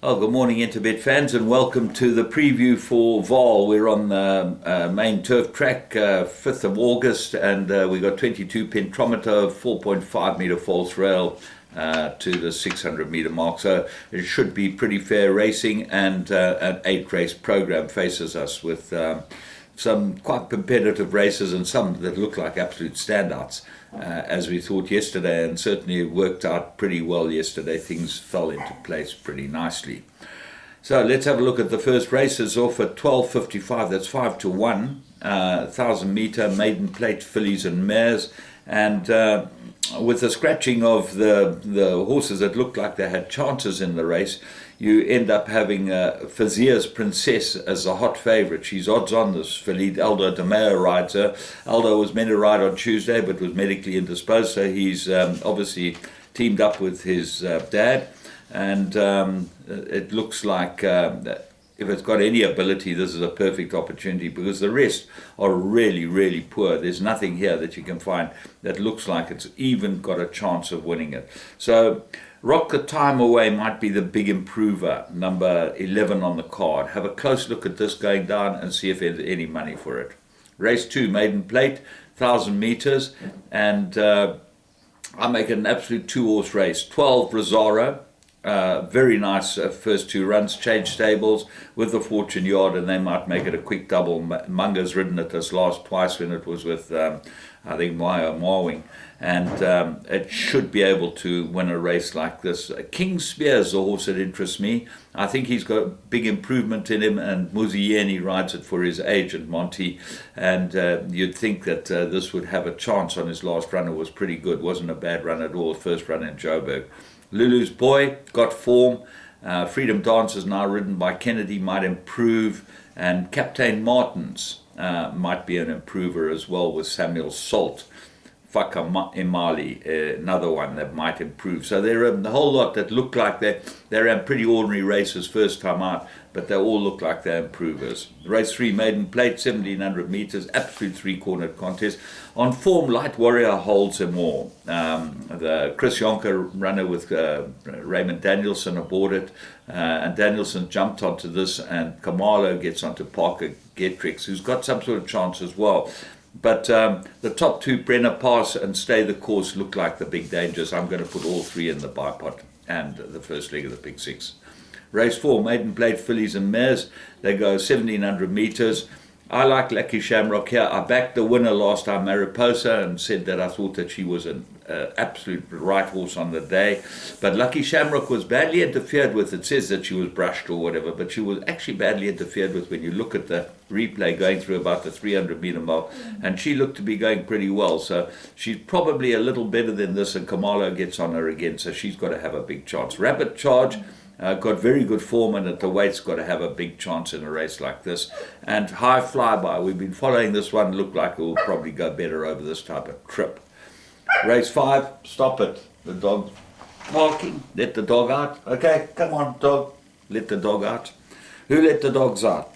Oh, good morning, Interbet fans, and welcome to the preview for Vaal. We're on the main turf track, 5th of August, and we got 22 pentometer, 4.5 meter false rail to the 600 meter mark. So it should be pretty fair racing, and an 8 race program faces us with some quite competitive races and some that look like absolute standouts, as we thought yesterday, and certainly it worked out pretty well yesterday. Things fell into place pretty nicely. So let's have a look at the first races off at 12:55. That's 5 to 1, 1,000 meter maiden plate fillies and mares, and with the scratching of the horses that looked like they had chances in the race, you end up having Fazier's Princess as a hot favourite. She's odds on, this filly. Aldo de Meo rides her. Aldo was meant to ride on Tuesday but was medically indisposed, so he's obviously teamed up with his dad, and it looks like if it's got any ability, this is a perfect opportunity, because the rest are really, really poor. There's nothing here that you can find that looks like it's even got a chance of winning it. So Rock the Time Away might be the big improver, number 11 on the card. Have a close look at this going down and see if there's any money for it. Race 2, maiden plate, 1,000 meters, and I make it an absolute 2-horse race. 12 Rosaro. Very nice first 2 runs, change stables with the Fortune Yard, and they might make it a quick double. Munga's ridden it this last twice when it was with, I think, Maya Marwing, and it should be able to win a race like this. King Spear's the horse that interests me. I think he's got big improvement in him, and Muzieni rides it for his agent, Monty, and you'd think that this would have a chance on his last run. It was pretty good, wasn't a bad run at all, first run in Joburg. Lulu's Boy got form. Freedom Dance is now ridden by Kennedy, might improve, and Captain Martin's might be an improver as well with Samuel Salt. Faka Imali, another one that might improve. So there are a whole lot that look like they ran pretty ordinary races first time out, but they all look like they're improvers. Race 3, maiden plate, 1,700 meters, absolute 3-cornered contest. On form, Light Warrior holds them all. The Chris Jonker runner with Raymond Danielson aboard it, and Danielson jumped onto this, and Kamalo gets onto Parker Getrix, who's got some sort of chance as well. But the top 2, Brenner Pass and Stay the Course, look like the big dangers. I'm going to put all 3 in the bipod and the first leg of the Big 6. Race 4, maiden plate fillies and mares. They go 1,700 meters. I like Lucky Shamrock here. I backed the winner last time, Mariposa, and said that I thought that she was an absolute right horse on the day. But Lucky Shamrock was badly interfered with. It says that she was brushed or whatever, but she was actually badly interfered with when you look at the replay going through about the 300 meter mark, and she looked to be going pretty well. So she's probably a little better than this, and Kamalo gets on her again, so she's got to have a big chance. Rapid Charge got very good form, and at the weight's got to have a big chance in a race like this. And High Flyby, we've been following this one, looked like it will probably go better over this type of trip. Race 5, stop it. The dog's barking. Let the dog out. Okay, come on, dog. Let the dog out. Who let the dogs out?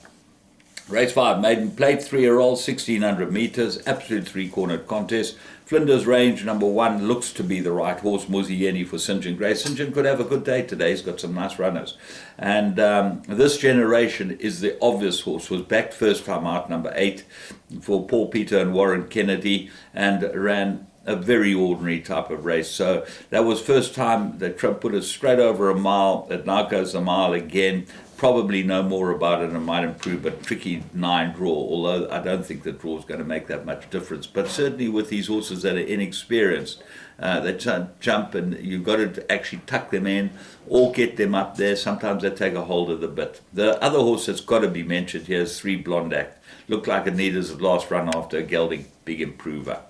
Race 5, maiden plate, 3-year-old, 1,600 meters, absolute 3-cornered contest. Flinders Range, number 1, looks to be the right horse. Muzieni for St. John Gray. St. John could have a good day today. He's got some nice runners. And this generation is the obvious horse. Was backed first time out, number 8, for Paul Peter and Warren Kennedy, and ran a very ordinary type of race. So that was first time that Trump put us straight over a mile. It now goes a mile again. Probably know more about it and might improve, but tricky 9 draw, although I don't think the draw is going to make that much difference. But certainly with these horses that are inexperienced, they jump, and you've got to actually tuck them in or get them up there. Sometimes they take a hold of the bit. The other horse that's got to be mentioned here is 3 Blonde Act. Looked like it needed his last run after a gelding, big improver.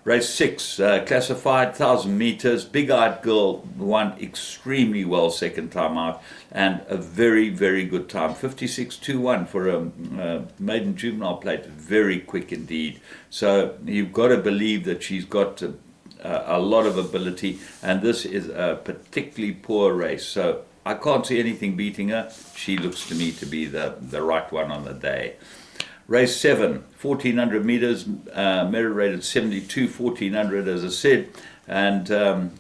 Race 6, classified 1,000 meters. Big-eyed girl won extremely well second time out, and a very, very good time. 56.21 for a maiden juvenile plate. Very quick indeed. So you've got to believe that she's got a lot of ability, and this is a particularly poor race. So I can't see anything beating her. She looks to me to be the right one on the day. Race 7, 1,400 meters, merit rated 72, 1,400 as I said, and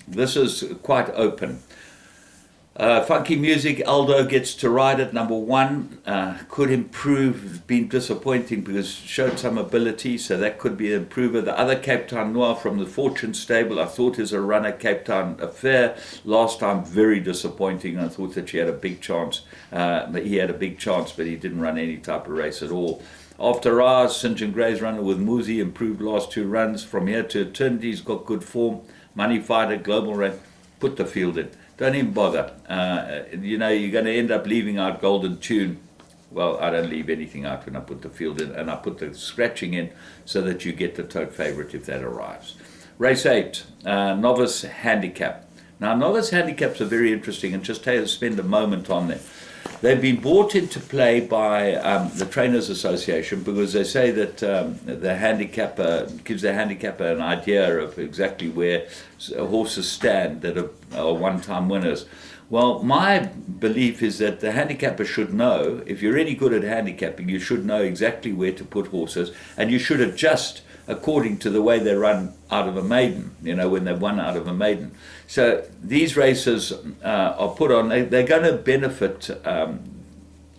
this is quite open. Funky Music, Aldo gets to ride at number 1. Could improve, been disappointing because showed some ability, so that could be an improver. The other Cape Town Noir from the Fortune stable, I thought is a runner. Cape Town Affair, last time very disappointing. I thought that she had a big chance. He had a big chance, but he didn't run any type of race at all. After Ours, St. John Gray's runner with Muzi, improved last 2 runs. From Here to Eternity's got good form. Money Fighter, Global Rank, put the field in. Don't even bother. You're going to end up leaving out Golden Tune. Well, I don't leave anything out when I put the field in, and I put the scratching in so that you get the tote favorite if that arrives. Race 8, Novice Handicap. Now, Novice Handicaps are very interesting, and just spend a moment on them. They've been brought into play by the Trainers Association because they say that the handicapper gives the handicapper an idea of exactly where horses stand that are one-time winners. Well, my belief is that the handicapper should know, if you're any good at handicapping, you should know exactly where to put horses, and you should adjust according to the way they run out of a maiden, when they've won out of a maiden. So these races are put on, they're going to benefit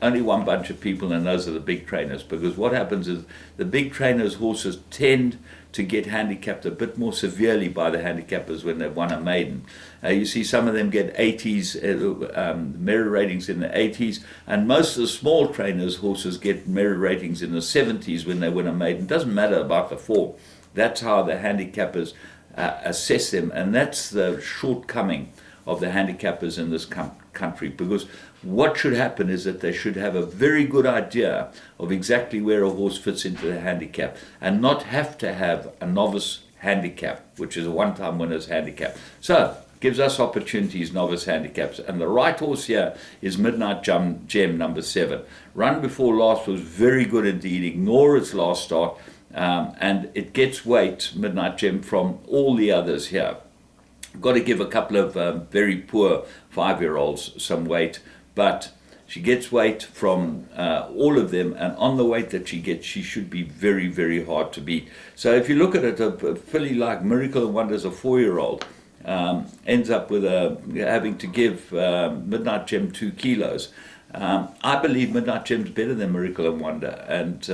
only one bunch of people, and those are the big trainers, because what happens is the big trainers' horses tend to get handicapped a bit more severely by the handicappers when they've won a maiden. You see some of them get 80s, merit ratings in the 80s, and most of the small trainers' horses get merit ratings in the 70s when they win a maiden. It doesn't matter about the form. That's how the handicappers assess them, and that's the shortcoming of the handicappers in this country, because what should happen is that they should have a very good idea of exactly where a horse fits into the handicap and not have to have a novice handicap, which is a one-time winner's handicap. So, gives us opportunities, novice handicaps. And the right horse here is Midnight Gem, number 7. Run before last was very good indeed. Ignore its last start. And it gets weight, Midnight Gem, from all the others here. Got to give a couple of very poor 5-year-olds some weight, but she gets weight from all of them, and on the weight that she gets, she should be very, very hard to beat. So if you look at it, a filly like Miracle and Wonder as a 4-year-old ends up with having to give Midnight Gem 2 kilos. I believe Midnight Gem's better than Miracle and Wonder, and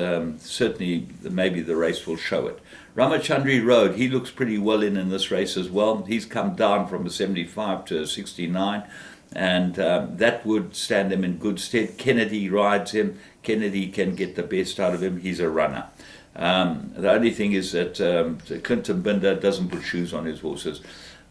certainly maybe the race will show it. Ramachandri Road, he looks pretty well in this race as well. He's come down from a 75 to a 69, and that would stand him in good stead. Kennedy rides him. Kennedy can get the best out of him. He's a runner. The only thing is that Clinton Binder doesn't put shoes on his horses.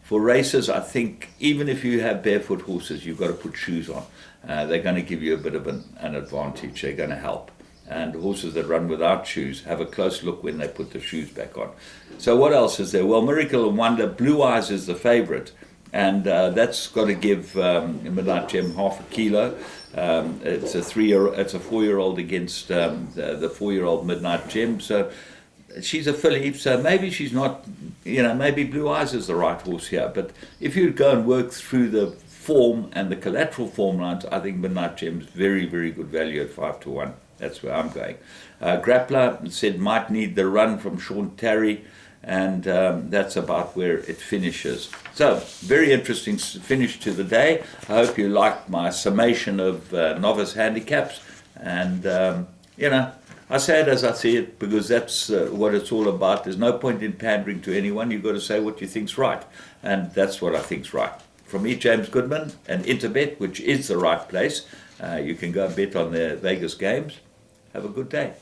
For races, I think even if you have barefoot horses, you've got to put shoes on. They're going to give you a bit of an advantage. They're going to help. And horses that run without shoes have a close look when they put the shoes back on. So what else is there? Well, Miracle and Wonder, Blue Eyes is the favorite. And that's got to give Midnight Gem half a kilo. It's a 4-year-old against the 4-year-old Midnight Gem. So she's a filly, so maybe she's not, maybe Blue Eyes is the right horse here. But if you go and work through the form and the collateral form lines, I think Midnight Gem's very, very good value at 5-1. That's where I'm going. Grappler said might need the run from Sean Terry, and that's about where it finishes. So, very interesting finish to the day. I hope you liked my summation of novice handicaps, and I say it as I see it because that's what it's all about. There's no point in pandering to anyone. You've got to say what you think's right, and that's what I think's right. From me, James Goodman, and Interbet, which is the right place. You can go and bet on the Vegas games. Have a good day.